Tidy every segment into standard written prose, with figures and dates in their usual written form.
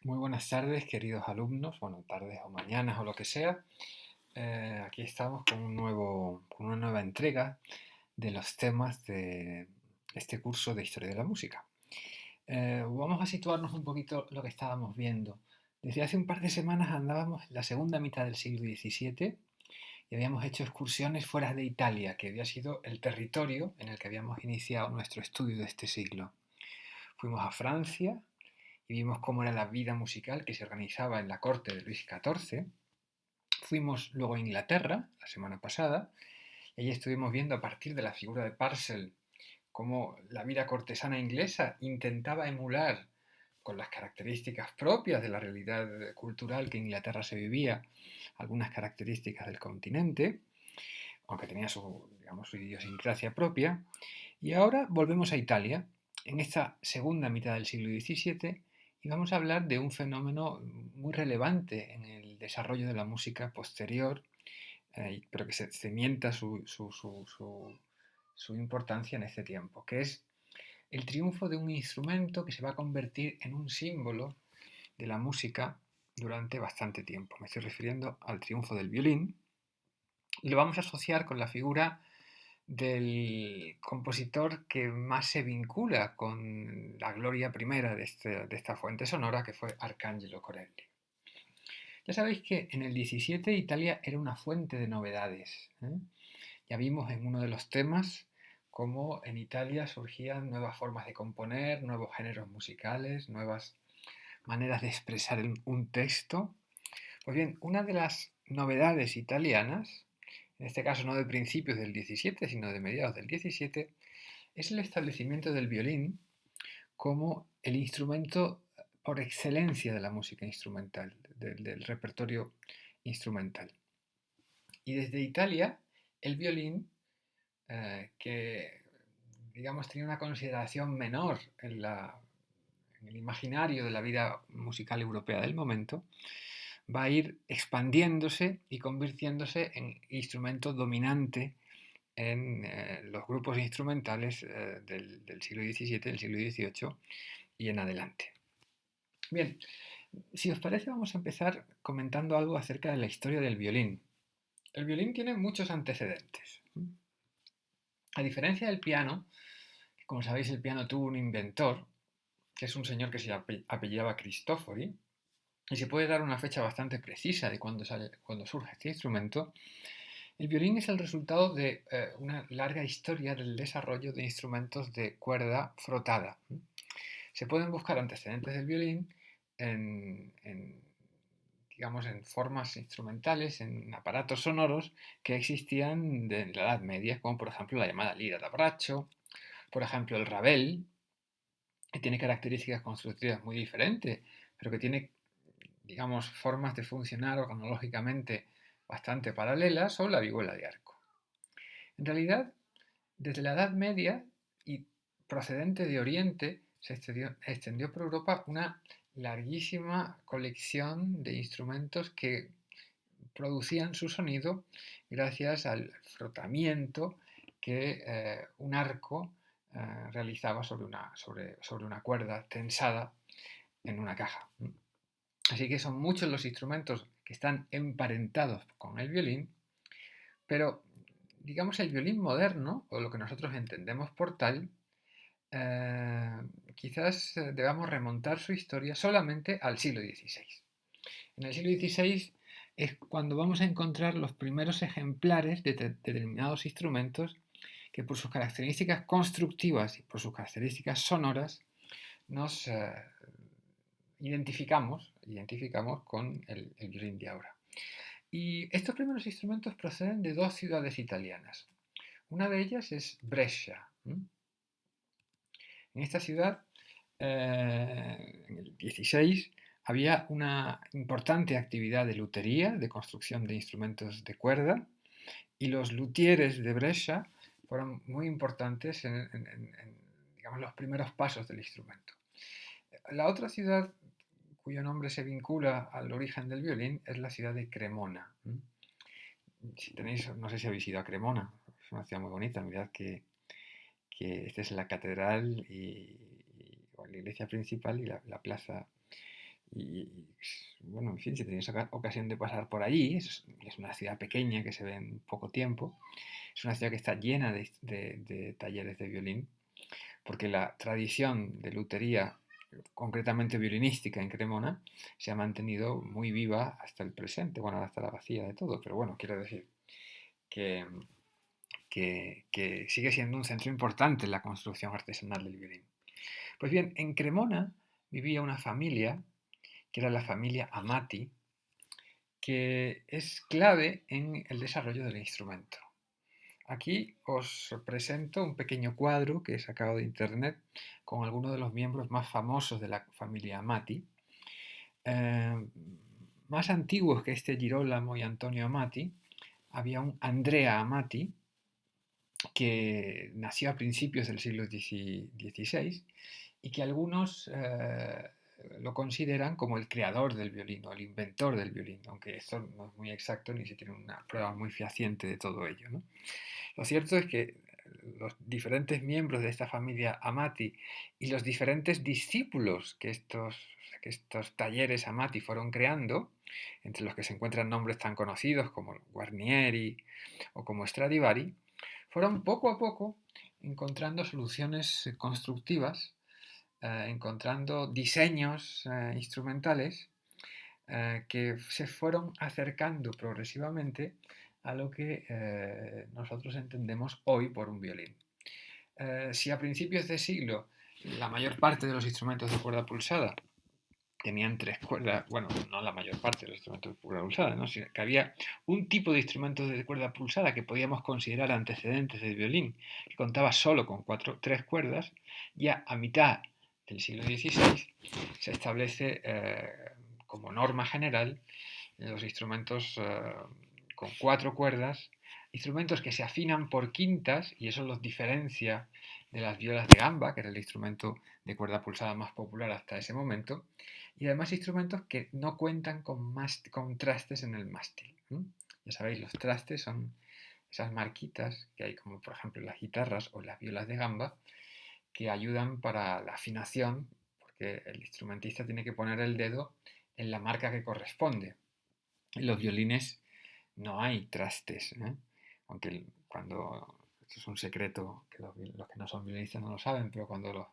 Muy buenas tardes, queridos alumnos, bueno, tardes o mañanas o lo que sea. Aquí estamos con una nueva entrega de los temas de este curso de Historia de la Música. Vamos a situarnos un poquito lo que estábamos viendo. Desde hace un par de semanas andábamos en la segunda mitad del siglo XVII y habíamos hecho excursiones fuera de Italia, que había sido el territorio en el que habíamos iniciado nuestro estudio de este siglo. Fuimos a Francia y vimos cómo era la vida musical que se organizaba en la corte de Luis XIV. Fuimos luego a Inglaterra la semana pasada y allí estuvimos viendo a partir de la figura de Purcell cómo la vida cortesana inglesa intentaba emular con las características propias de la realidad cultural que en Inglaterra se vivía, algunas características del continente, aunque tenía su idiosincrasia propia. Y ahora volvemos a Italia, en esta segunda mitad del siglo XVII, y vamos a hablar de un fenómeno muy relevante en el desarrollo de la música posterior, pero que se cimienta su importancia en este tiempo, que es el triunfo de un instrumento que se va a convertir en un símbolo de la música durante bastante tiempo. Me estoy refiriendo al triunfo del violín y lo vamos a asociar con la figura del compositor que más se vincula con la gloria primera de esta fuente sonora, que fue Arcangelo Corelli. Ya sabéis que en el 17 Italia era una fuente de novedades. Ya vimos en uno de los temas cómo en Italia surgían nuevas formas de componer, nuevos géneros musicales, nuevas maneras de expresar un texto. Pues bien, una de las novedades italianas, en este caso no de principios del 17, sino de mediados del 17, es el establecimiento del violín como el instrumento por excelencia de la música instrumental, del repertorio instrumental. Y desde Italia, el violín, que digamos tenía una consideración menor en el imaginario de la vida musical europea del momento, va a ir expandiéndose y convirtiéndose en instrumento dominante en los grupos instrumentales del siglo XVII, del siglo XVIII y en adelante. Bien, si os parece vamos a empezar comentando algo acerca de la historia del violín. El violín tiene muchos antecedentes. A diferencia del piano, que como sabéis el piano tuvo un inventor, que es un señor que se apellidaba Cristofori, y se puede dar una fecha bastante precisa de cuando surge este instrumento. El violín es el resultado de una larga historia del desarrollo de instrumentos de cuerda frotada. Se pueden buscar antecedentes del violín digamos, en formas instrumentales, en aparatos sonoros que existían de la Edad Media, como por ejemplo la llamada lira da braccio, por ejemplo el rabel, que tiene características constructivas muy diferentes, pero que tiene, digamos, formas de funcionar cronológicamente bastante paralelas, o la vihuela de arco. En realidad, desde la Edad Media y procedente de Oriente, se extendió por Europa una larguísima colección de instrumentos que producían su sonido gracias al frotamiento que un arco realizaba sobre una cuerda tensada en una caja. Así que son muchos los instrumentos que están emparentados con el violín, pero digamos el violín moderno, o lo que nosotros entendemos por tal, quizás debamos remontar su historia solamente al siglo XVI. En el siglo XVI es cuando vamos a encontrar los primeros ejemplares de determinados instrumentos que por sus características constructivas y por sus características sonoras nos identificamos con el violín de ahora. Y estos primeros instrumentos proceden de dos ciudades italianas. Una de ellas es Brescia. En esta ciudad, en el 16, había una importante actividad de lutería, de construcción de instrumentos de cuerda, y los luthieres de Brescia fueron muy importantes en, digamos, los primeros pasos del instrumento. La otra ciudad cuyo nombre se vincula al origen del violín es la ciudad de Cremona. Si tenéis, no sé si habéis ido a Cremona, es una ciudad muy bonita, mirad que esta es la catedral y la iglesia principal y la plaza bueno, en fin, si tenéis ocasión de pasar por allí, es una ciudad pequeña que se ve en poco tiempo, es una ciudad que está llena de talleres de violín, porque la tradición de lutería, concretamente violinística en Cremona, se ha mantenido muy viva hasta el presente, bueno, hasta la vacía de todo, pero bueno, quiero decir que, que sigue siendo un centro importante en la construcción artesanal del violín. Pues bien, en Cremona vivía una familia, que era la familia Amati, que es clave en el desarrollo del instrumento. Aquí os presento un pequeño cuadro que he sacado de internet con algunos de los miembros más famosos de la familia Amati. Más antiguos que este Girolamo y Antonio Amati, había un Andrea Amati que nació a principios del siglo XVI y que algunos lo consideran como el creador del violín o el inventor del violín, aunque esto no es muy exacto ni se tiene una prueba muy fehaciente de todo ello, ¿no? Lo cierto es que los diferentes miembros de esta familia Amati y los diferentes discípulos que estos talleres Amati fueron creando, entre los que se encuentran nombres tan conocidos como Guarnieri o como Stradivari, fueron poco a poco encontrando soluciones constructivas, encontrando diseños instrumentales que se fueron acercando progresivamente a lo que nosotros entendemos hoy por un violín. Si a principios de siglo la mayor parte de los instrumentos de cuerda pulsada tenían tres cuerdas, bueno, no la mayor parte de los instrumentos de cuerda pulsada, ¿no? Sino que había un tipo de instrumentos de cuerda pulsada que podíamos considerar antecedentes del violín, que contaba solo con tres cuerdas. Ya a mitad del siglo XVI se establece como norma general los instrumentos con cuatro cuerdas, instrumentos que se afinan por quintas, y eso los diferencia de las violas de gamba, que era el instrumento de cuerda pulsada más popular hasta ese momento, y además instrumentos que no cuentan con trastes en el mástil. Ya sabéis, los trastes son esas marquitas que hay, como por ejemplo en las guitarras o en las violas de gamba, que ayudan para la afinación, porque el instrumentista tiene que poner el dedo en la marca que corresponde. En los violines no hay trastes, ¿eh? Aunque cuando, esto es un secreto que los que no son violinistas no lo saben, pero cuando los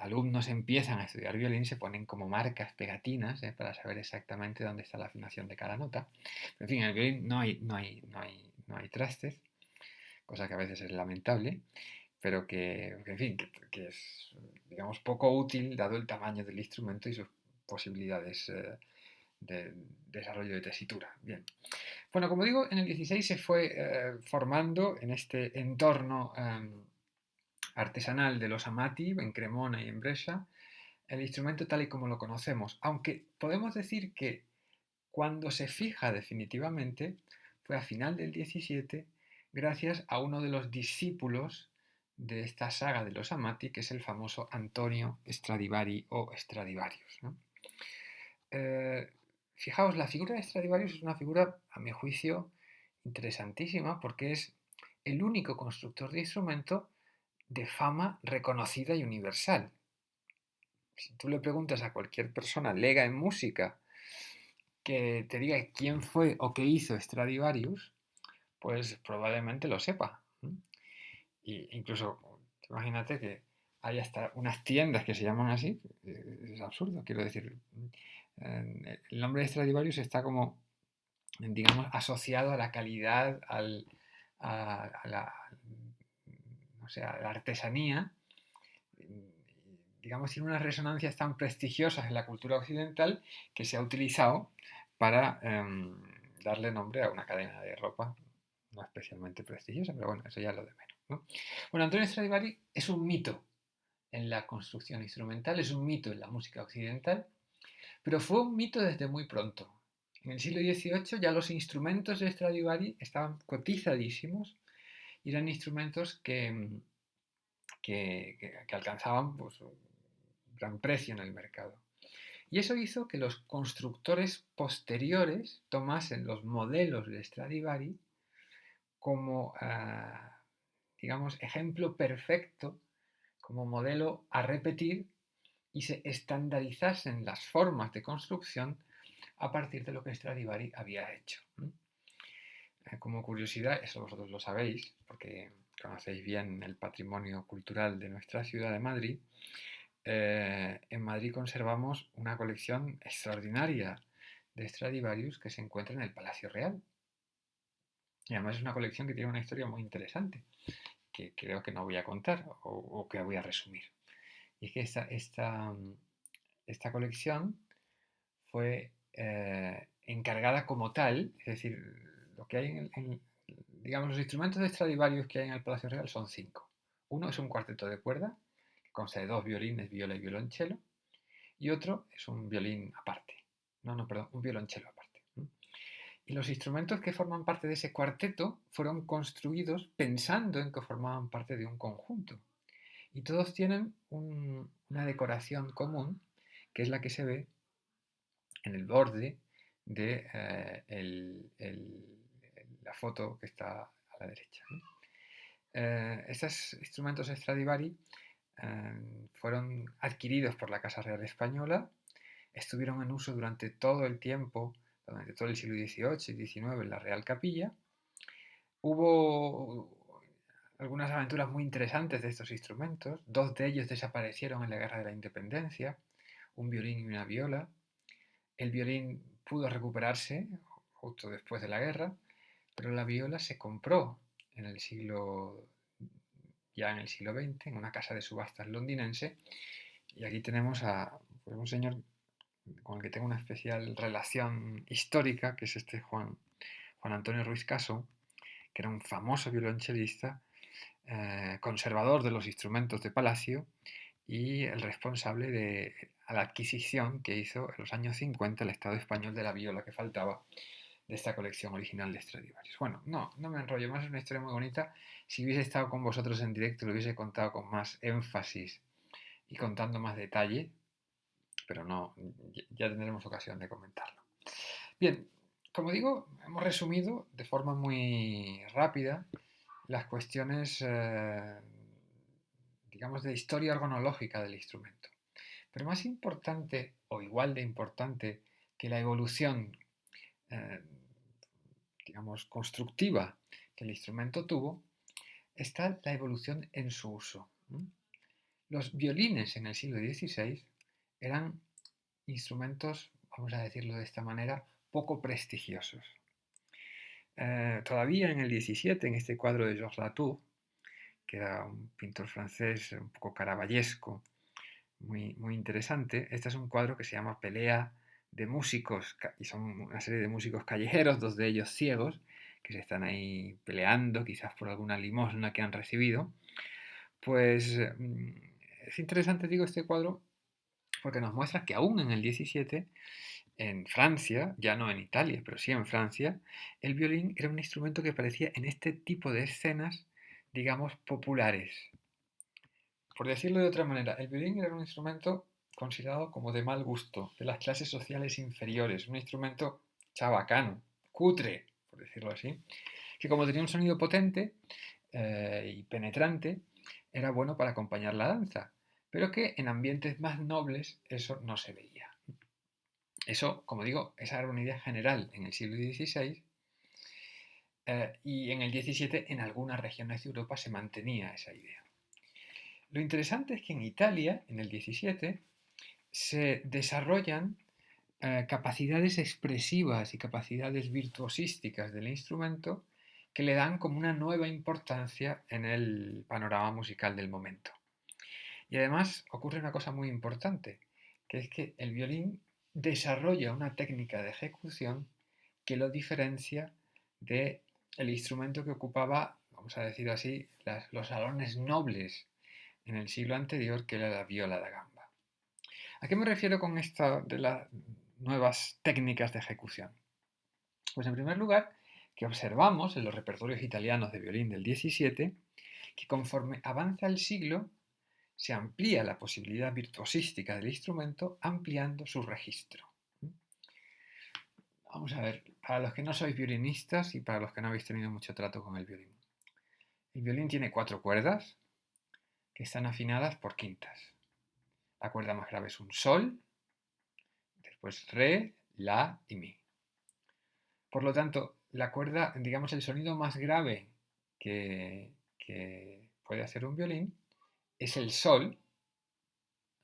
alumnos empiezan a estudiar violín se ponen como marcas, pegatinas, para saber exactamente dónde está la afinación de cada nota. Pero, en fin, en el violín no hay trastes, cosa que a veces es lamentable, pero en fin, que es, digamos, poco útil dado el tamaño del instrumento y sus posibilidades de desarrollo de tesitura. Bien. Bueno, como digo, en el 16 se fue formando en este entorno artesanal de los Amati, en Cremona y en Brescia, el instrumento tal y como lo conocemos, aunque podemos decir que cuando se fija definitivamente fue a final del 17 gracias a uno de los discípulos de esta saga de los Amati, que es el famoso Antonio Stradivari o Stradivarius, ¿no? Fijaos, la figura de Stradivarius es una figura, a mi juicio, interesantísima porque es el único constructor de instrumento de fama reconocida y universal. Si tú le preguntas a cualquier persona lega en música que te diga quién fue o qué hizo Stradivarius, pues probablemente lo sepa. Y incluso, imagínate que hay hasta unas tiendas que se llaman así, es absurdo, quiero decir, el nombre de Stradivarius está como, digamos, asociado a la calidad, a la, no sé, a la artesanía, digamos, tiene unas resonancias tan prestigiosas en la cultura occidental que se ha utilizado para darle nombre a una cadena de ropa no especialmente prestigiosa, pero bueno, eso ya es lo de menos, ¿no? Bueno, Antonio Stradivari es un mito en la construcción instrumental, es un mito en la música occidental, pero fue un mito desde muy pronto. En el siglo XVIII ya los instrumentos de Stradivari estaban cotizadísimos y eran instrumentos que alcanzaban pues, un gran precio en el mercado. Y eso hizo que los constructores posteriores tomasen los modelos de Stradivari como, digamos, ejemplo perfecto, como modelo a repetir y se estandarizasen las formas de construcción a partir de lo que Stradivari había hecho. Como curiosidad, eso vosotros lo sabéis, porque conocéis bien el patrimonio cultural de nuestra ciudad de Madrid. En Madrid conservamos una colección extraordinaria de Stradivarius que se encuentra en el Palacio Real. Y además es una colección que tiene una historia muy interesante, que creo que no voy a contar o que voy a resumir. Y es que esta colección fue encargada como tal, es decir, lo que hay digamos, los instrumentos de Stradivarius que hay en el Palacio Real son 5. Uno es un cuarteto de cuerda, que consta de 2 violines, viola y violonchelo, y otro es un violín aparte. Perdón, un violonchelo aparte. Y los instrumentos que forman parte de ese cuarteto fueron construidos pensando en que formaban parte de un conjunto. Y todos tienen una decoración común, que es la que se ve en el borde de la foto que está a la derecha. Estos instrumentos Stradivari fueron adquiridos por la Casa Real Española, estuvieron en uso durante todo el tiempo, durante todo el siglo XVIII y XIX en la Real Capilla. Hubo algunas aventuras muy interesantes de estos instrumentos. 2 de ellos desaparecieron en la Guerra de la Independencia, un violín y una viola. El violín pudo recuperarse justo después de la guerra, pero la viola se compró en el siglo XX, en una casa de subastas londinense. Y aquí tenemos a un señor con el que tengo una especial relación histórica, que es este Juan Antonio Ruiz Caso, que era un famoso violonchelista, conservador de los instrumentos de palacio y el responsable de la adquisición que hizo en los años 50 el Estado español de la viola que faltaba de esta colección original de Stradivarius. Bueno, no me enrollo más, es una historia muy bonita. Si hubiese estado con vosotros en directo lo hubiese contado con más énfasis y contando más detalle, pero no, ya tendremos ocasión de comentarlo. Bien, como digo, hemos resumido de forma muy rápida las cuestiones, digamos, de historia organológica del instrumento. Pero más importante, o igual de importante, que la evolución, eh, digamos, constructiva que el instrumento tuvo, está la evolución en su uso. Los violines en el siglo XVI eran instrumentos, vamos a decirlo de esta manera, poco prestigiosos. Todavía en el XVII, en este cuadro de Georges Latour, que era un pintor francés un poco caravallesco, muy interesante. Este es un cuadro que se llama Pelea de músicos, y son una serie de músicos callejeros, 2 de ellos ciegos, que se están ahí peleando, quizás por alguna limosna que han recibido. Pues es interesante, digo, este cuadro, porque nos muestra que aún en el XVII, en Francia, ya no en Italia, pero sí en Francia, el violín era un instrumento que aparecía en este tipo de escenas, digamos, populares. Por decirlo de otra manera, el violín era un instrumento considerado como de mal gusto, de las clases sociales inferiores, un instrumento chabacano, cutre, por decirlo así, que como tenía un sonido potente y penetrante, era bueno para acompañar la danza, pero que en ambientes más nobles eso no se veía. Eso, como digo, esa era una idea general en el siglo XVI, y en el XVII en algunas regiones de Europa se mantenía esa idea. Lo interesante es que en Italia, en el XVII, se desarrollan capacidades expresivas y capacidades virtuosísticas del instrumento que le dan como una nueva importancia en el panorama musical del momento. Y además ocurre una cosa muy importante, que es que el violín desarrolla una técnica de ejecución que lo diferencia del instrumento que ocupaba, vamos a decir así, los salones nobles en el siglo anterior, que era la viola da gamba. ¿A qué me refiero con esta de las nuevas técnicas de ejecución? Pues en primer lugar, que observamos en los repertorios italianos de violín del XVII, que conforme avanza el siglo, se amplía la posibilidad virtuosística del instrumento ampliando su registro. Vamos a ver, para los que no sois violinistas y para los que no habéis tenido mucho trato con el violín. El violín tiene 4 cuerdas que están afinadas por quintas. La cuerda más grave es un sol, después re, la y mi. Por lo tanto, la cuerda, digamos, el sonido más grave que puede hacer un violín es el sol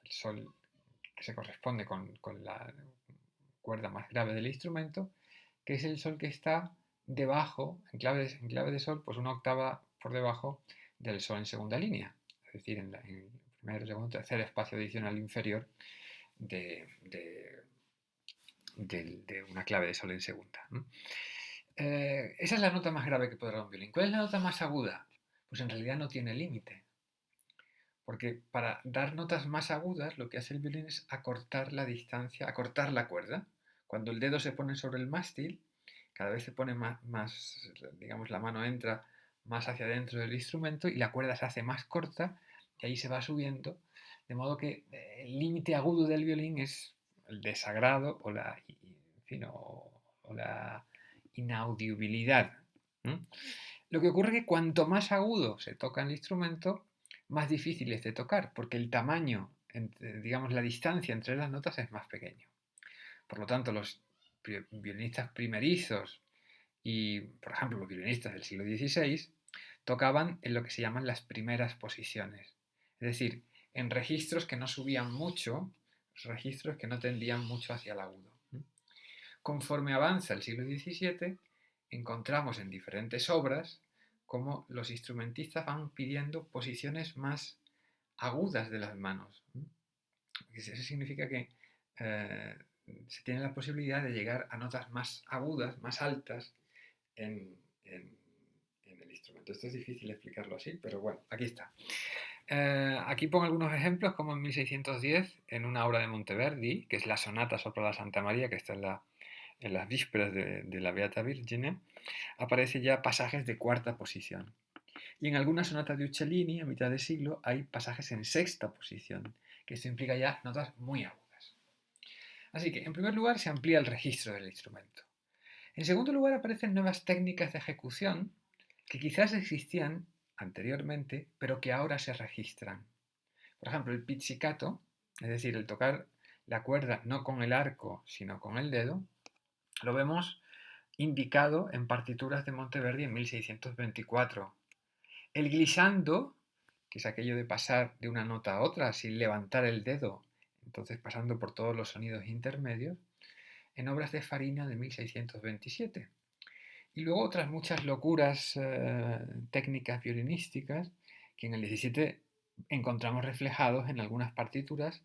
que se corresponde con la cuerda más grave del instrumento, que es el sol que está debajo, en clave de sol, pues una octava por debajo del sol en segunda línea, es decir, en primer, segundo, tercer espacio adicional inferior de una clave de sol en segunda. Esa es la nota más grave que puede dar un violín. ¿Cuál es la nota más aguda? Pues en realidad no tiene límite. Porque para dar notas más agudas, lo que hace el violín es acortar la distancia, acortar la cuerda. Cuando el dedo se pone sobre el mástil, cada vez se pone más, digamos, la mano entra más hacia adentro del instrumento y la cuerda se hace más corta y ahí se va subiendo. De modo que el límite agudo del violín es el desagrado o en fin, o la inaudibilidad. Lo que ocurre es que cuanto más agudo se toca en el instrumento, más difícil es de tocar, porque el tamaño, digamos, la distancia entre las notas es más pequeño. Por lo tanto, los violinistas primerizos y, por ejemplo, los violinistas del siglo XVI tocaban en lo que se llaman las primeras posiciones. Es decir, en registros que no subían mucho, registros que no tendían mucho hacia el agudo. Conforme avanza el siglo XVII, encontramos en diferentes obras cómo los instrumentistas van pidiendo posiciones más agudas de las manos. Eso significa que eh, se tiene la posibilidad de llegar a notas más agudas, más altas en el instrumento. Esto es difícil explicarlo así, pero bueno, aquí está. Aquí pongo algunos ejemplos, como en 1610, en una obra de Monteverdi, que es la Sonata sopra la Santa María, que está en las vísperas de la Beata Virgine, aparece ya pasajes de cuarta posición. Y en algunas sonatas de Uccellini, a mitad de siglo, hay pasajes en sexta posición, que esto implica ya notas muy agudas. Así que, en primer lugar, se amplía el registro del instrumento. En segundo lugar, aparecen nuevas técnicas de ejecución que quizás existían anteriormente, pero que ahora se registran. Por ejemplo, el pizzicato, es decir, el tocar la cuerda no con el arco, sino con el dedo, lo vemos indicado en partituras de Monteverdi en 1624. El glissando, que es aquello de pasar de una nota a otra sin levantar el dedo, entonces pasando por todos los sonidos intermedios, en obras de Farina de 1627. Y luego otras muchas locuras técnicas violinísticas que en el 17 encontramos reflejados en algunas partituras,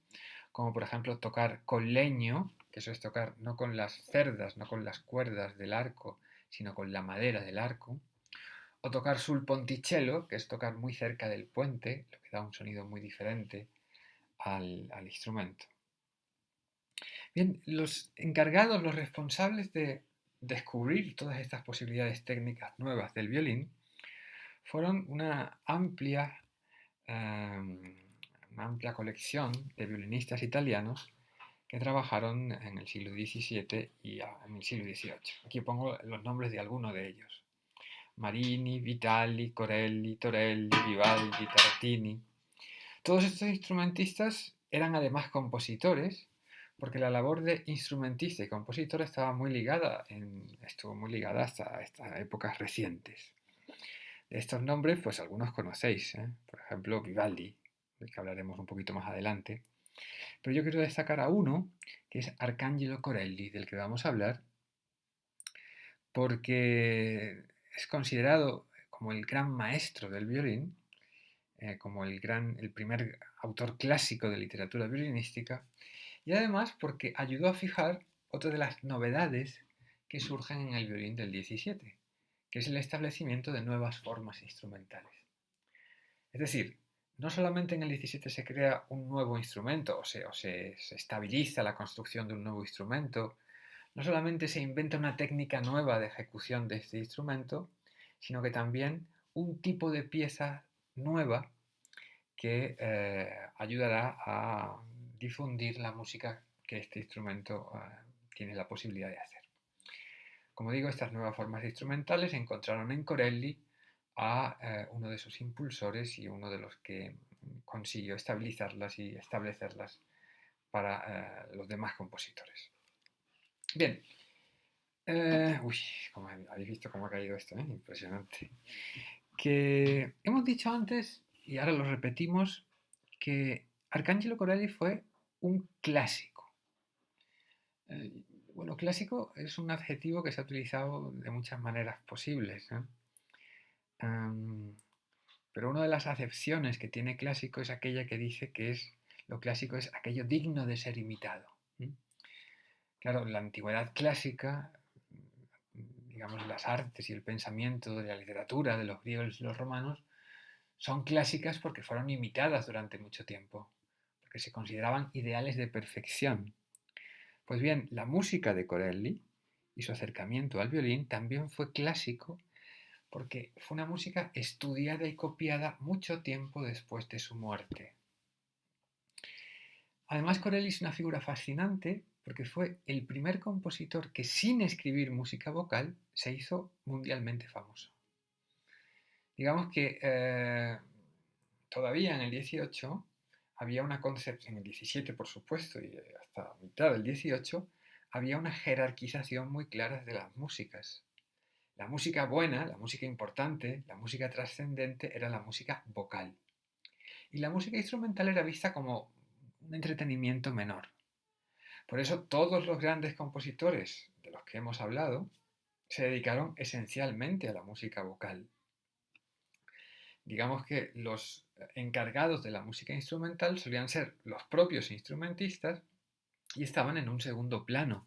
como por ejemplo tocar con leño, que eso es tocar no con las cerdas, no con las cuerdas del arco, sino con la madera del arco, o tocar sul ponticello, que es tocar muy cerca del puente, lo que da un sonido muy diferente al instrumento. Bien, los encargados, los responsables de descubrir todas estas posibilidades técnicas nuevas del violín fueron una amplia colección de violinistas italianos que trabajaron en el siglo XVII y en el siglo XVIII. Aquí pongo los nombres de algunos de ellos. Marini, Vitali, Corelli, Torelli, Vivaldi, Tartini. Todos estos instrumentistas eran además compositores, porque la labor de instrumentista y compositor estuvo muy ligada hasta épocas recientes. De estos nombres, pues algunos conocéis, por ejemplo, Vivaldi, del que hablaremos un poquito más adelante. Pero yo quiero destacar a uno, que es Arcangelo Corelli, del que vamos a hablar, porque es considerado como el gran maestro del violín, como el primer autor clásico de literatura violinística, y además porque ayudó a fijar otra de las novedades que surgen en el violín del 17, que es el establecimiento de nuevas formas instrumentales. Es decir, no solamente en el 17 se crea un nuevo instrumento se estabiliza la construcción de un nuevo instrumento, no solamente se inventa una técnica nueva de ejecución de este instrumento, sino que también un tipo de pieza nueva que ayudará a difundir la música que este instrumento tiene la posibilidad de hacer. Como digo, estas nuevas formas instrumentales encontraron en Corelli a uno de sus impulsores y uno de los que consiguió estabilizarlas y establecerlas para los demás compositores. Bien, como habéis visto cómo ha caído esto, impresionante. Que hemos dicho antes, y ahora lo repetimos, que Arcangelo Corelli fue un clásico. Bueno, clásico es un adjetivo que se ha utilizado de muchas maneras posibles, pero una de las acepciones que tiene clásico es aquella que dice que lo clásico es aquello digno de ser imitado. Claro, la antigüedad clásica, digamos, las artes y el pensamiento de la literatura de los griegos y los romanos son clásicas porque fueron imitadas durante mucho tiempo, porque se consideraban ideales de perfección. Pues bien, la música de Corelli y su acercamiento al violín también fue clásico porque fue una música estudiada y copiada mucho tiempo después de su muerte. Además, Corelli es una figura fascinante porque fue el primer compositor que sin escribir música vocal se hizo mundialmente famoso. Digamos que todavía en el 18 había una concepción, en el 17 por supuesto, y hasta mitad del 18, había una jerarquización muy clara de las músicas. La música buena, la música importante, la música trascendente era la música vocal. Y la música instrumental era vista como un entretenimiento menor. Por eso todos los grandes compositores de los que hemos hablado se dedicaron esencialmente a la música vocal. Digamos que los encargados de la música instrumental solían ser los propios instrumentistas y estaban en un segundo plano.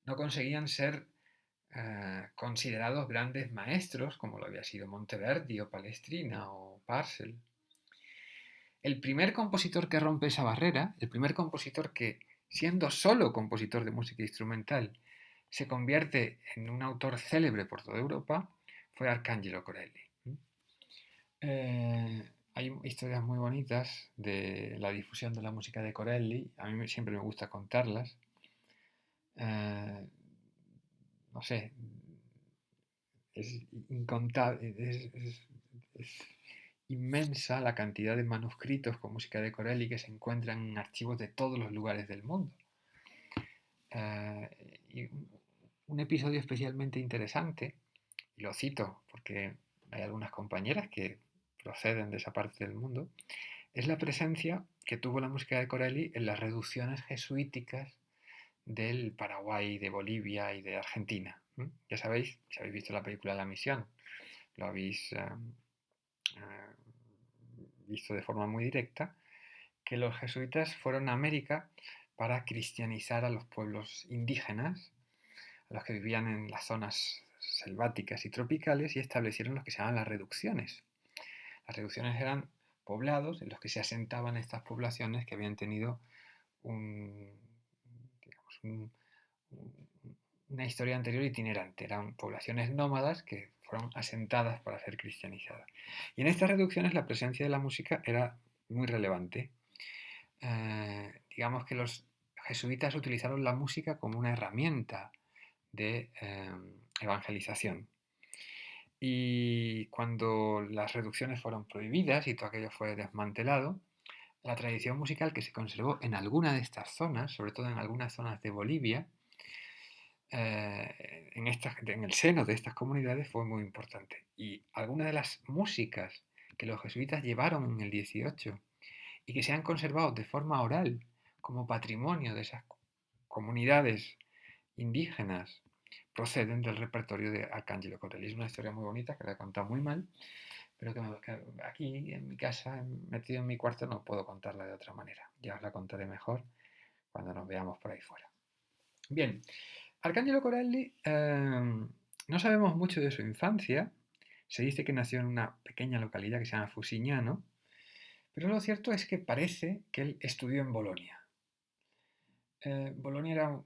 No conseguían ser considerados grandes maestros como lo había sido Monteverdi o Palestrina o Purcell. El primer compositor que rompe esa barrera, el primer compositor que, siendo solo compositor de música instrumental, se convierte en un autor célebre por toda Europa, fue Arcangelo Corelli. Hay historias muy bonitas de la difusión de la música de Corelli, a mí siempre me gusta contarlas. No sé, es incontable, es inmensa la cantidad de manuscritos con música de Corelli que se encuentran en archivos de todos los lugares del mundo. Y un episodio especialmente interesante, y lo cito porque hay algunas compañeras que proceden de esa parte del mundo, es la presencia que tuvo la música de Corelli en las reducciones jesuíticas del Paraguay, de Bolivia y de Argentina. Ya sabéis, si habéis visto la película La Misión, lo habéis visto de forma muy directa, que los jesuitas fueron a América para cristianizar a los pueblos indígenas, a los que vivían en las zonas selváticas y tropicales, y establecieron lo que se llaman las reducciones. Las reducciones eran poblados en los que se asentaban estas poblaciones que habían tenido una historia anterior itinerante. Eran poblaciones nómadas que fueron asentadas para ser cristianizadas. Y en estas reducciones la presencia de la música era muy relevante. Digamos que los jesuitas utilizaron la música como una herramienta de evangelización. Y cuando las reducciones fueron prohibidas y todo aquello fue desmantelado, la tradición musical que se conservó en alguna de estas zonas, sobre todo en algunas zonas de Bolivia, en el seno de estas comunidades fue muy importante. Y algunas de las músicas que los jesuitas llevaron en el 18 y que se han conservado de forma oral como patrimonio de esas comunidades indígenas proceden del repertorio de Arcangelo Corelli. Es una historia muy bonita que la he contado muy mal, pero que aquí en mi casa, metido en mi cuarto, no puedo contarla de otra manera. Ya os la contaré mejor cuando nos veamos por ahí fuera. Bien, Arcangelo Corelli, no sabemos mucho de su infancia. Se dice que nació en una pequeña localidad que se llama Fusignano, pero lo cierto es que parece que él estudió en Bolonia. Bolonia era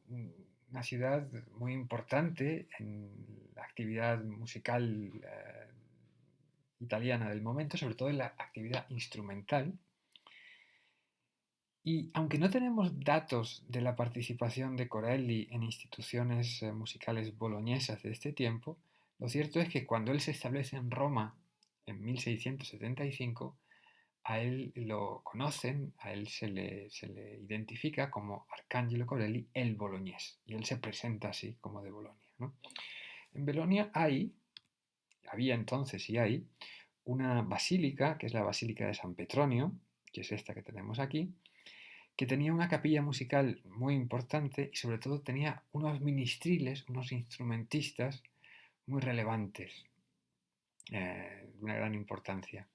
una ciudad muy importante en la actividad musical italiana del momento, sobre todo en la actividad instrumental. Y aunque no tenemos datos de la participación de Corelli en instituciones musicales boloñesas de este tiempo, lo cierto es que cuando él se establece en Roma en 1675, a él lo conocen, a él se le identifica como Arcangelo Corelli el Bolognés, y él se presenta así como de Bolonia, ¿no? En Bolonia había entonces y hay una basílica, que es la Basílica de San Petronio, que es esta que tenemos aquí, que tenía una capilla musical muy importante y sobre todo tenía unos ministriles, unos instrumentistas muy relevantes, de una gran importancia.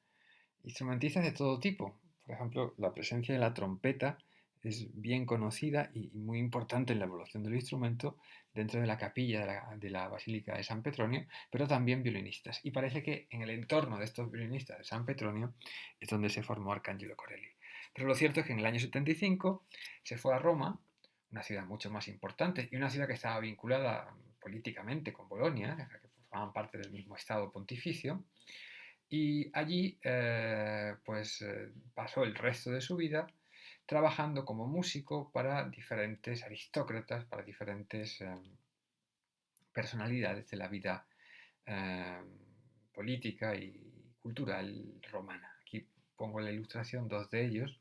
Instrumentistas de todo tipo. Por ejemplo, la presencia de la trompeta es bien conocida y muy importante en la evolución del instrumento dentro de la capilla de la Basílica de San Petronio, pero también violinistas. Y parece que en el entorno de estos violinistas de San Petronio es donde se formó Arcangelo Corelli. Pero lo cierto es que en el año 75 se fue a Roma, una ciudad mucho más importante y una ciudad que estaba vinculada políticamente con Bolonia, que formaban parte del mismo estado pontificio, y allí pasó el resto de su vida trabajando como músico para diferentes aristócratas, para diferentes personalidades de la vida eh, política y cultural romana. Aquí pongo en la ilustración dos de ellos,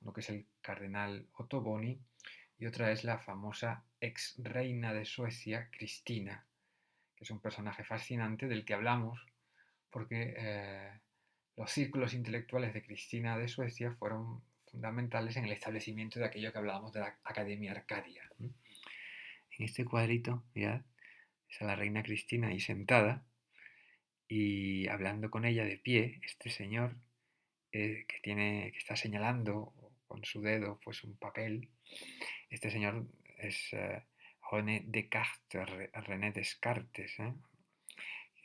uno que es el cardenal Ottoboni y otra es la famosa ex reina de Suecia, Cristina, que es un personaje fascinante del que hablamos porque los círculos intelectuales de Cristina de Suecia fueron fundamentales en el establecimiento de aquello que hablábamos de la Academia Arcadia. En este cuadrito, mirad, es a la reina Cristina ahí sentada y hablando con ella de pie, este señor que está señalando con su dedo pues un papel. Este señor es René Descartes,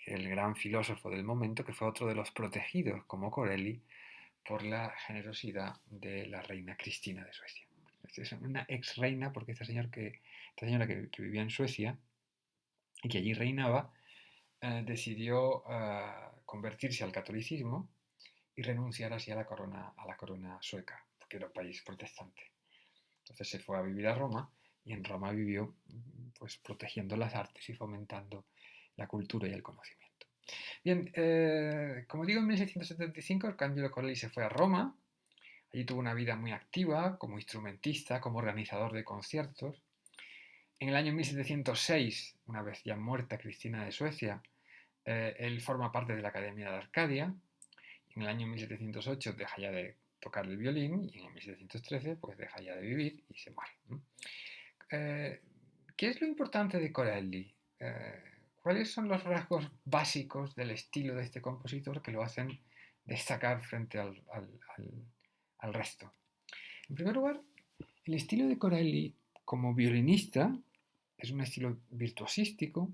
el gran filósofo del momento, que fue otro de los protegidos, como Corelli, por la generosidad de la reina Cristina de Suecia. Es una ex reina porque esta señora que vivía en Suecia y que allí reinaba, decidió convertirse al catolicismo y renunciar así a la corona sueca, porque era un país protestante. Entonces se fue a vivir a Roma y en Roma vivió pues protegiendo las artes y fomentando la cultura y el conocimiento. Bien, como digo, en 1675 Arcangelo Corelli se fue a Roma. Allí tuvo una vida muy activa como instrumentista, como organizador de conciertos. En el año 1706, una vez ya muerta Cristina de Suecia, él forma parte de la Academia de Arcadia. En el año 1708 deja ya de tocar el violín y en el 1713 pues deja ya de vivir y se muere, ¿no? ¿Qué es lo importante de Corelli? ¿Cuáles son los rasgos básicos del estilo de este compositor que lo hacen destacar frente al resto? En primer lugar, el estilo de Corelli como violinista es un estilo virtuosístico,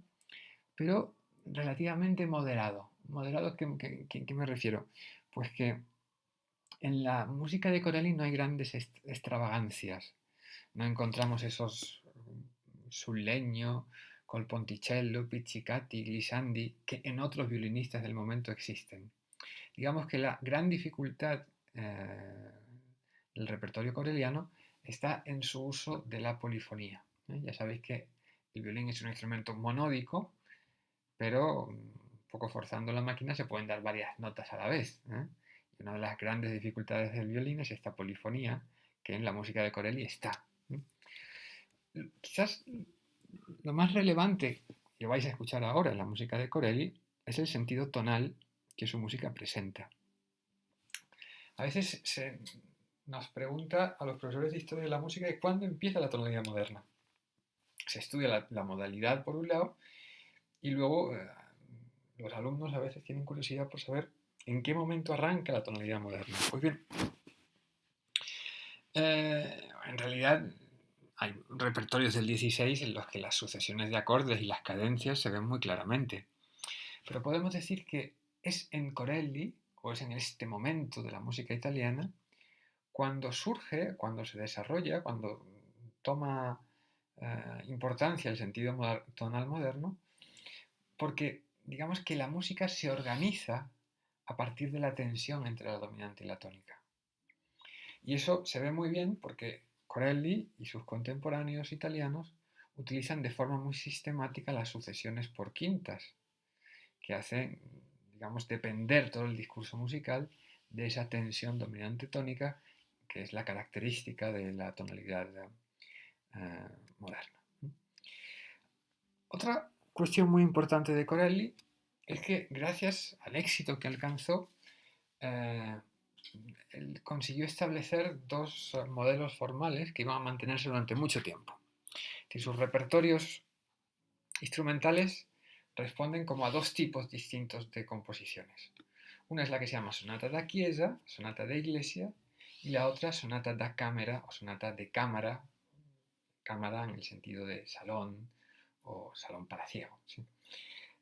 pero relativamente moderado. ¿Moderado qué me refiero? Pues que en la música de Corelli no hay grandes extravagancias. No encontramos esos sul legno, col ponticello, pizzicati, glissandi, que en otros violinistas del momento existen. Digamos que la gran dificultad del repertorio coreliano está en su uso de la polifonía. Ya sabéis que el violín es un instrumento monódico, pero un poco forzando la máquina se pueden dar varias notas a la vez. Y una de las grandes dificultades del violín es esta polifonía que en la música de Corelli está. Quizás lo más relevante que vais a escuchar ahora en la música de Corelli es el sentido tonal que su música presenta. A veces se nos pregunta a los profesores de historia de la música de cuándo empieza la tonalidad moderna. Se estudia la modalidad por un lado y luego los alumnos a veces tienen curiosidad por saber en qué momento arranca la tonalidad moderna. Pues bien, en realidad hay repertorios del 16 en los que las sucesiones de acordes y las cadencias se ven muy claramente. Pero podemos decir que es en Corelli, o es en este momento de la música italiana, cuando surge, cuando se desarrolla, cuando toma importancia el sentido tonal moderno, porque digamos que la música se organiza a partir de la tensión entre la dominante y la tónica. Y eso se ve muy bien porque Corelli y sus contemporáneos italianos utilizan de forma muy sistemática las sucesiones por quintas, que hacen, digamos, depender todo el discurso musical de esa tensión dominante tónica que es la característica de la tonalidad moderna. Otra cuestión muy importante de Corelli es que gracias al éxito que alcanzó, él consiguió establecer dos modelos formales que iban a mantenerse durante mucho tiempo. Sus repertorios instrumentales responden como a dos tipos distintos de composiciones. Una es la que se llama sonata da chiesa, sonata de iglesia, y la otra sonata da camera o sonata de cámara, cámara en el sentido de salón o salón palaciego. ¿Sí?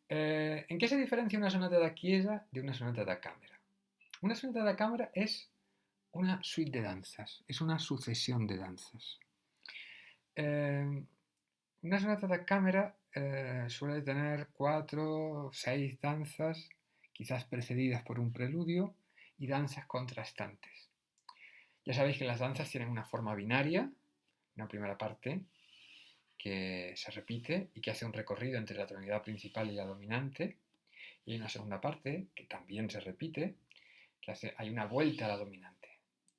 ¿En qué se diferencia una sonata da chiesa de una sonata da camera? Una sonata da camera es una suite de danzas, es una sucesión de danzas. Una sonata da camera suele tener 4 o 6 danzas, quizás precedidas por un preludio, y danzas contrastantes. Ya sabéis que las danzas tienen una forma binaria, una primera parte que se repite y que hace un recorrido entre la tonalidad principal y la dominante, y hay una segunda parte que también se repite, que hay una vuelta a la dominante.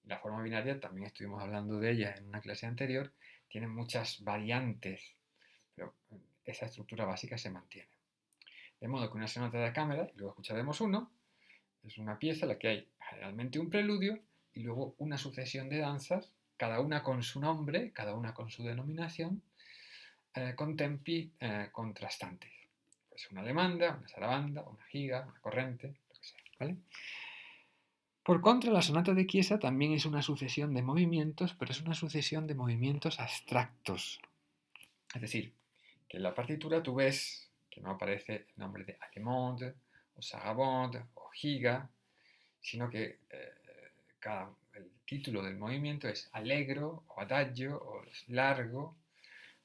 La forma binaria, también estuvimos hablando de ella en una clase anterior, tiene muchas variantes, pero esa estructura básica se mantiene. De modo que una sonata da camera, y luego escucharemos uno, es una pieza en la que hay generalmente un preludio y luego una sucesión de danzas, cada una con su nombre, cada una con su denominación, con tempi contrastantes. Pues una demanda, una sarabanda, una giga, una corrente, lo que sea, ¿vale? Por contra, la sonata de Chiesa también es una sucesión de movimientos, pero es una sucesión de movimientos abstractos. Es decir, que en la partitura tú ves que no aparece el nombre de Allemande, o Sarabande, o Giga, sino que el título del movimiento es allegro, o adagio, o largo,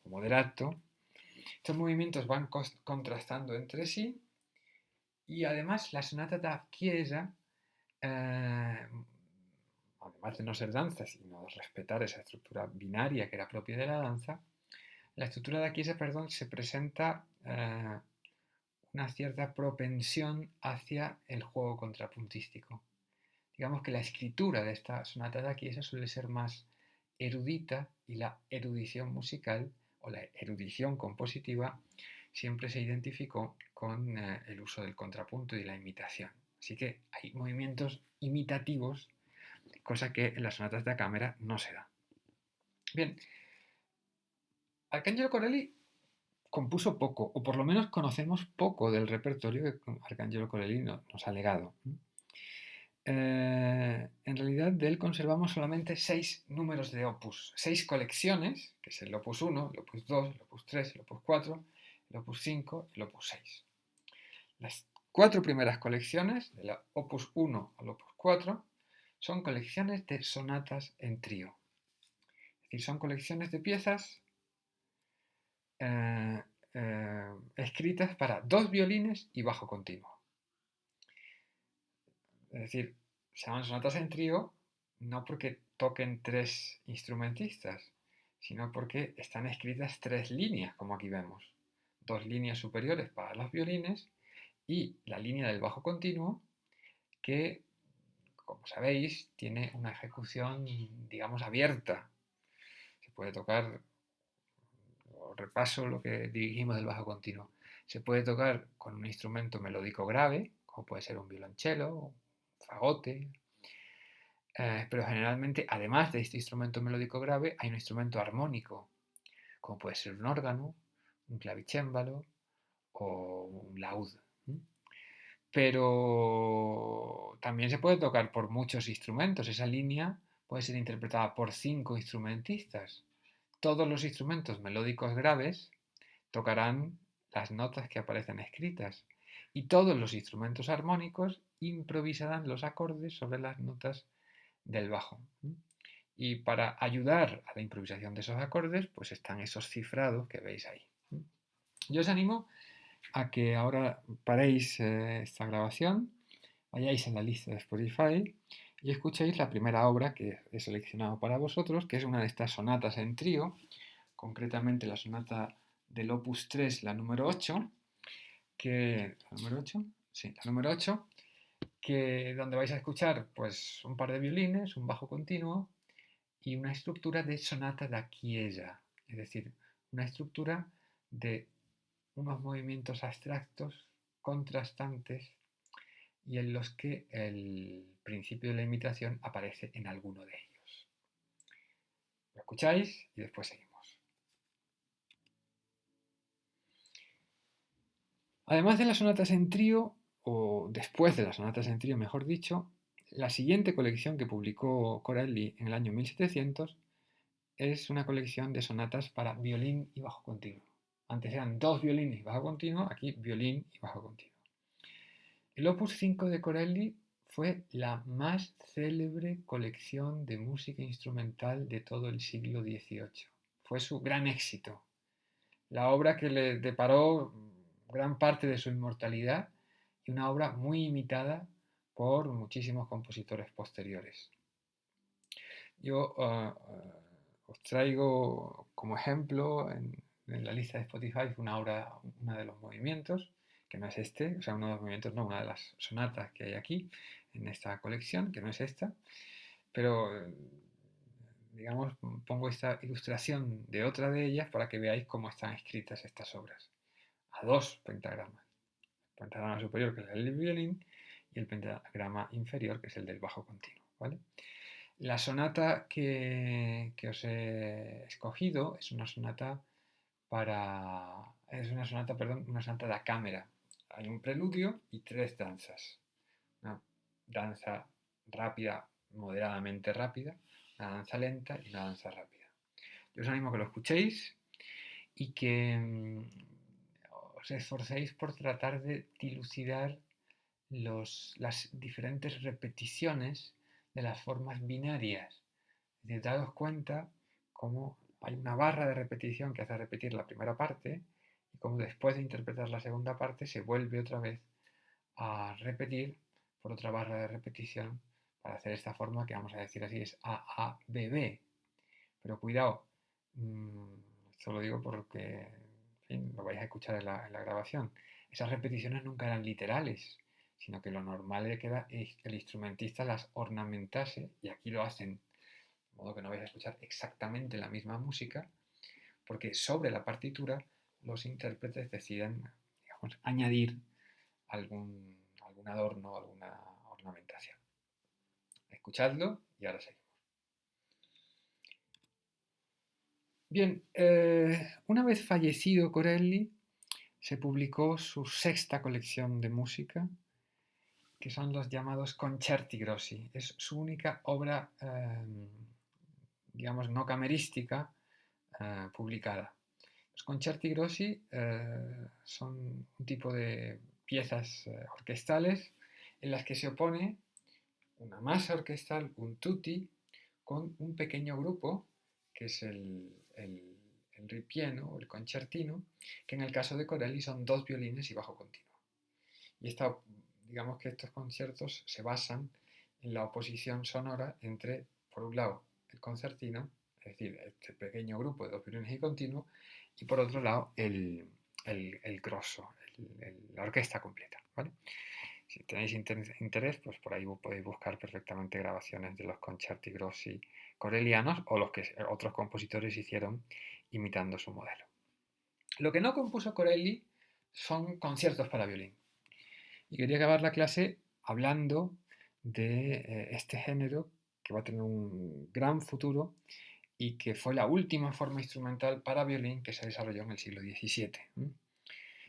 o moderato. Estos movimientos van contrastando entre sí y además la sonata da Chiesa, además de no ser danza, sino respetar esa estructura binaria que era propia de la danza, la estructura de Chiesa, se presenta una cierta propensión hacia el juego contrapuntístico. Digamos que la escritura de esta sonata da Chiesa suele ser más erudita y la erudición musical o la erudición compositiva siempre se identificó con el uso del contrapunto y la imitación. Así que hay movimientos imitativos, cosa que en las sonatas da camera no se da. Bien, Arcangelo Corelli compuso poco, o por lo menos conocemos poco del repertorio que Arcangelo Corelli nos ha legado. En realidad de él conservamos solamente 6 números de opus, 6 colecciones, que es el opus 1, el opus 2, el opus 3, el opus 4, el opus 5 y el opus 6. Las 4 primeras colecciones, de la opus 1 al opus 4, son colecciones de sonatas en trío. Es decir, son colecciones de piezas escritas para 2 violines y bajo continuo. Es decir, se llaman sonatas en trío no porque toquen 3 instrumentistas, sino porque están escritas 3 líneas, como aquí vemos. 2 líneas superiores para los violines y la línea del bajo continuo, que, como sabéis, tiene una ejecución, digamos, abierta. Se puede tocar, repaso lo que dijimos del bajo continuo. Se puede tocar con un instrumento melódico grave, como puede ser un violonchelo, un fagote, pero generalmente, además de este instrumento melódico grave, hay un instrumento armónico, como puede ser un órgano, un clavicémbalo o un laúd. Pero también se puede tocar por muchos instrumentos. Esa línea puede ser interpretada por 5 instrumentistas. Todos los instrumentos melódicos graves tocarán las notas que aparecen escritas y todos los instrumentos armónicos improvisarán los acordes sobre las notas del bajo. Y para ayudar a la improvisación de esos acordes, pues están esos cifrados que veis ahí. Yo os animo a que ahora paréis esta grabación, vayáis en la lista de Spotify y escuchéis la primera obra que he seleccionado para vosotros, que es una de estas sonatas en trío, concretamente la sonata del opus 3, la número 8, que, ¿la número 8? Sí, la número 8, donde vais a escuchar pues un par de violines, un bajo continuo y una estructura de sonata da chiesa, es decir, una estructura de unos movimientos abstractos, contrastantes, y en los que el principio de la imitación aparece en alguno de ellos. Lo escucháis y después seguimos. Además de las sonatas en trío, o después de las sonatas en trío, mejor dicho, la siguiente colección que publicó Corelli en el año 1700 es una colección de sonatas para violín y bajo continuo. Antes eran dos violines y bajo continuo, aquí violín y bajo continuo. El Opus 5 de Corelli fue la más célebre colección de música instrumental de todo el siglo XVIII. Fue su gran éxito, la obra que le deparó gran parte de su inmortalidad y una obra muy imitada por muchísimos compositores posteriores. Yo os traigo como ejemplo en la lista de Spotify una de los movimientos, que no es este, o sea, uno de los movimientos, no, una de las sonatas que hay aquí en esta colección, que no es esta, pero digamos, pongo esta ilustración de otra de ellas para que veáis cómo están escritas estas obras. A dos pentagramas. El pentagrama superior, que es el del violín, y el pentagrama inferior, que es el del bajo continuo, ¿vale? La sonata que os he escogido es una sonata una sonata da cámara. Hay un preludio y tres danzas. Una danza rápida, moderadamente rápida, una danza lenta y una danza rápida. Yo os animo a que lo escuchéis y que os esforcéis por tratar de dilucidar las diferentes repeticiones de las formas binarias. Es decir, daros cuenta cómo hay una barra de repetición que hace repetir la primera parte y cómo después de interpretar la segunda parte se vuelve otra vez a repetir por otra barra de repetición para hacer esta forma que vamos a decir así es A-A-B-B. Pero cuidado, esto lo digo porque en fin, lo vais a escuchar en la grabación. Esas repeticiones nunca eran literales, sino que lo normal era que el instrumentista las ornamentase, y aquí lo hacen, de modo que no vais a escuchar exactamente la misma música, porque sobre la partitura los intérpretes deciden, digamos, añadir algún adorno, alguna ornamentación. Escuchadlo y ahora seguimos. Bien, una vez fallecido Corelli, se publicó su sexta colección de música, que son los llamados Concerti Grossi. Es su única obra, digamos, no camerística publicada. Los Concerti Grossi son un tipo de piezas orquestales en las que se opone una masa orquestal, un tutti, con un pequeño grupo, que es el ripieno o el concertino, que en el caso de Corelli son dos violines y bajo continuo. Y digamos que estos conciertos se basan en la oposición sonora entre, por un lado, el concertino, es decir, este pequeño grupo de dos violines y continuo, y por otro lado, el grosso, la orquesta completa, ¿vale? Si tenéis interés, pues por ahí podéis buscar perfectamente grabaciones de los concerti grossi corelianos o los que otros compositores hicieron imitando su modelo. Lo que no compuso Corelli son conciertos para violín. Y quería acabar la clase hablando de este género que va a tener un gran futuro y que fue la última forma instrumental para violín que se desarrolló en el siglo XVII.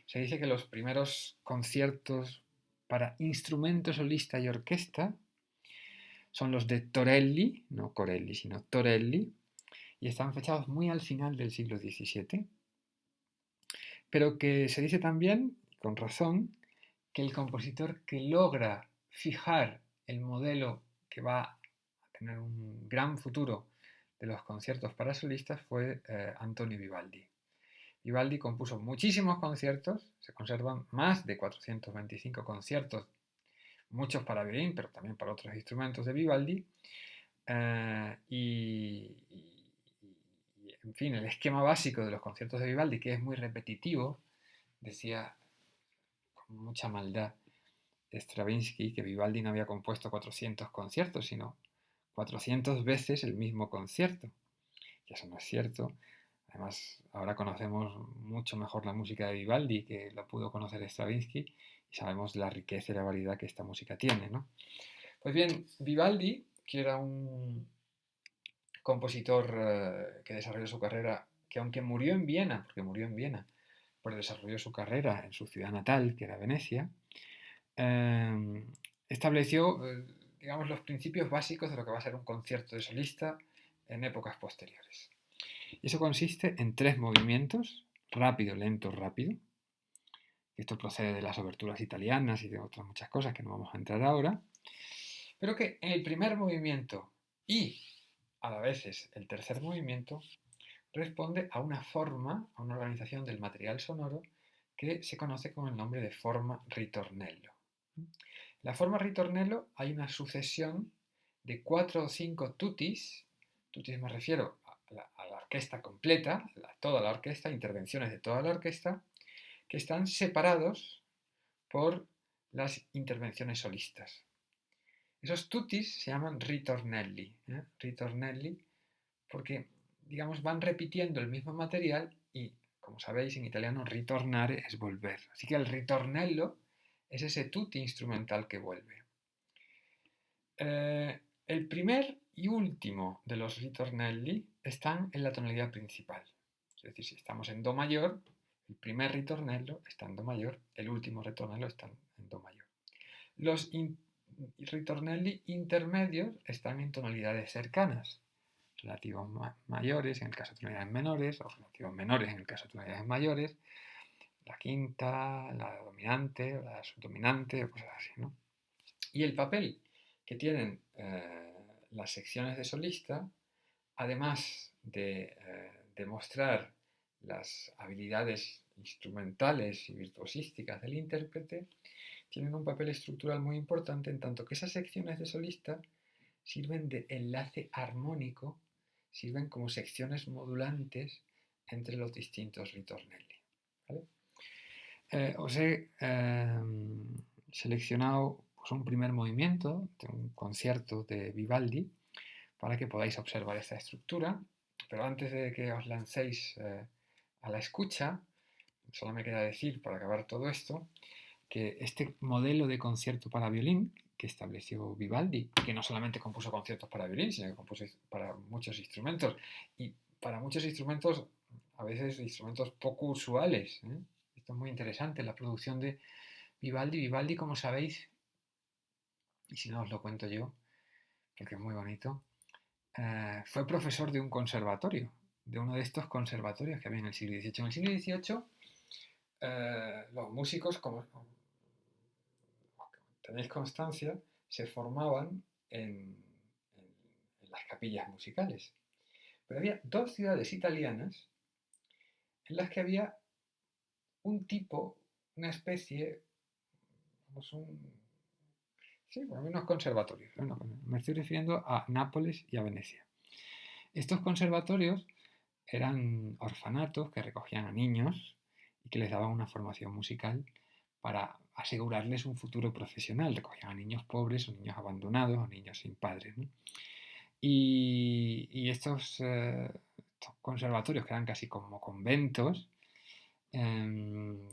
Se dice que los primeros conciertos para instrumento solista y orquesta son los de Torelli, no Corelli, sino Torelli, y están fechados muy al final del siglo XVII, pero que se dice también, con razón, que el compositor que logra fijar el modelo que va a tener un gran futuro de los conciertos para solistas fue Antonio Vivaldi. Vivaldi compuso muchísimos conciertos, se conservan más de 425 conciertos, muchos para violín, pero también para otros instrumentos de Vivaldi, en fin, el esquema básico de los conciertos de Vivaldi, que es muy repetitivo, decía con mucha maldad Stravinsky que Vivaldi no había compuesto 400 conciertos, sino 400 veces el mismo concierto. Y eso no es cierto. Además, ahora conocemos mucho mejor la música de Vivaldi que lo pudo conocer Stravinsky y sabemos la riqueza y la variedad que esta música tiene, ¿no? Pues bien, Vivaldi, que era un compositor que desarrolló su carrera, que aunque murió en Viena, porque murió en Viena, pues desarrolló su carrera en su ciudad natal, que era Venecia, estableció, digamos, los principios básicos de lo que va a ser un concierto de solista en épocas posteriores. Y eso consiste en 3 movimientos, rápido, lento, rápido. Esto procede de las oberturas italianas y de otras muchas cosas que no vamos a entrar ahora. Pero que en el primer movimiento y a la vez el tercer movimiento responde a una forma, a una organización del material sonoro que se conoce con el nombre de forma ritornello. La forma ritornello hay una sucesión de 4 o 5 tutis me refiero a la orquesta completa, toda la orquesta, intervenciones de toda la orquesta, que están separados por las intervenciones solistas. Esos tutis se llaman ritornelli, ritornelli, porque, digamos, van repitiendo el mismo material y, como sabéis, en italiano ritornare es volver. Así que el ritornello es ese tutti instrumental que vuelve. El primer y último de los ritornelli están en la tonalidad principal. Es decir, si estamos en Do mayor, el primer ritornello está en Do mayor, el último ritornello está en Do mayor. Los ritornelli intermedios están en tonalidades cercanas, relativos mayores en el caso de tonalidades menores, o relativos menores en el caso de tonalidades mayores, la quinta, la dominante, la subdominante, o cosas así, ¿no? Y el papel que tienen las secciones de solista, además de demostrar las habilidades instrumentales y virtuosísticas del intérprete, tienen un papel estructural muy importante en tanto que esas secciones de solista sirven de enlace armónico, sirven como secciones modulantes entre los distintos ritornelli. ¿Vale? Os he seleccionado pues, un primer movimiento de un concierto de Vivaldi para que podáis observar esta estructura, pero antes de que os lancéis a la escucha, solo me queda decir, para acabar todo esto, que este modelo de concierto para violín que estableció Vivaldi, que no solamente compuso conciertos para violín, sino que compuso para muchos instrumentos, y para muchos instrumentos, a veces instrumentos poco usuales. Esto es muy interesante, la producción de Vivaldi. Vivaldi, como sabéis, y si no os lo cuento yo, porque es muy bonito, fue profesor de un conservatorio, de uno de estos conservatorios que había en el siglo XVIII. En el siglo XVIII, los músicos, como tenéis constancia, se formaban en las capillas musicales. Pero había 2 ciudades italianas en las que había un tipo, una especie, pues unos conservatorios. Bueno, me estoy refiriendo a Nápoles y a Venecia. Estos conservatorios eran orfanatos que recogían a niños y que les daban una formación musical para asegurarles un futuro profesional. Recogían a niños pobres o niños abandonados o niños sin padres, ¿no? Y estos conservatorios, que eran casi como conventos,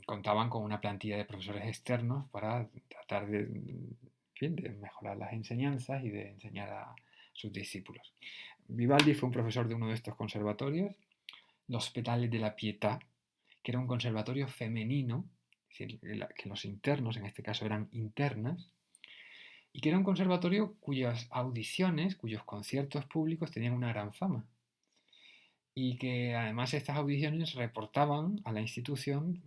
contaban con una plantilla de profesores externos para tratar de mejorar las enseñanzas y de enseñar a sus discípulos. Vivaldi fue un profesor de uno de estos conservatorios, l'Ospedale della Pietà, que era un conservatorio femenino, es decir, que los internos en este caso eran internas, y que era un conservatorio cuyas audiciones, cuyos conciertos públicos tenían una gran fama. Y que además estas audiciones reportaban a la institución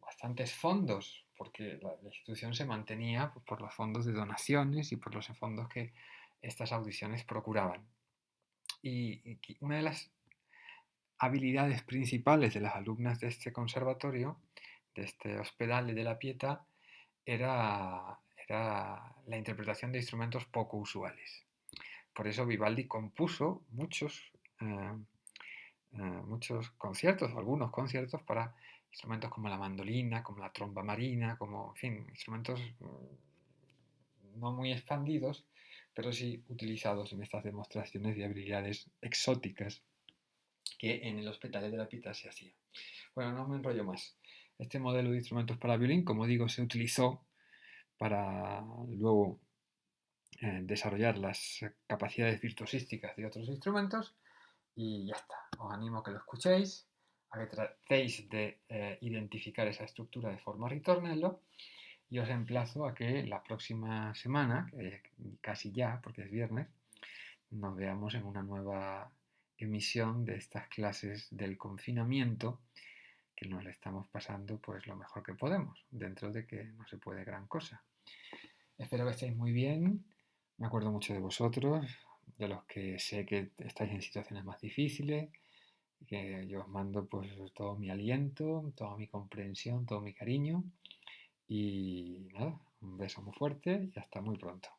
bastantes fondos, porque la institución se mantenía por los fondos de donaciones y por los fondos que estas audiciones procuraban. Y una de las habilidades principales de las alumnas de este conservatorio, de este Ospedale della Pietà, era la interpretación de instrumentos poco usuales. Por eso Vivaldi compuso muchos muchos conciertos, o algunos conciertos para instrumentos como la mandolina, como la tromba marina, como, en fin, instrumentos no muy expandidos, pero sí utilizados en estas demostraciones de habilidades exóticas que en el Hospitalet de la Pietà se hacía. Bueno, no me enrollo más. Este modelo de instrumentos para violín, como digo, se utilizó para luego desarrollar las capacidades virtuosísticas de otros instrumentos y ya está. Os animo a que lo escuchéis, a que tratéis de identificar esa estructura de forma ritornello y os emplazo a que la próxima semana, casi ya, porque es viernes, nos veamos en una nueva emisión de estas clases del confinamiento que nos le estamos pasando pues lo mejor que podemos, dentro de que no se puede gran cosa. Espero que estéis muy bien, me acuerdo mucho de vosotros, de los que sé que estáis en situaciones más difíciles, que yo os mando pues todo mi aliento, toda mi comprensión, todo mi cariño y nada, un beso muy fuerte y hasta muy pronto.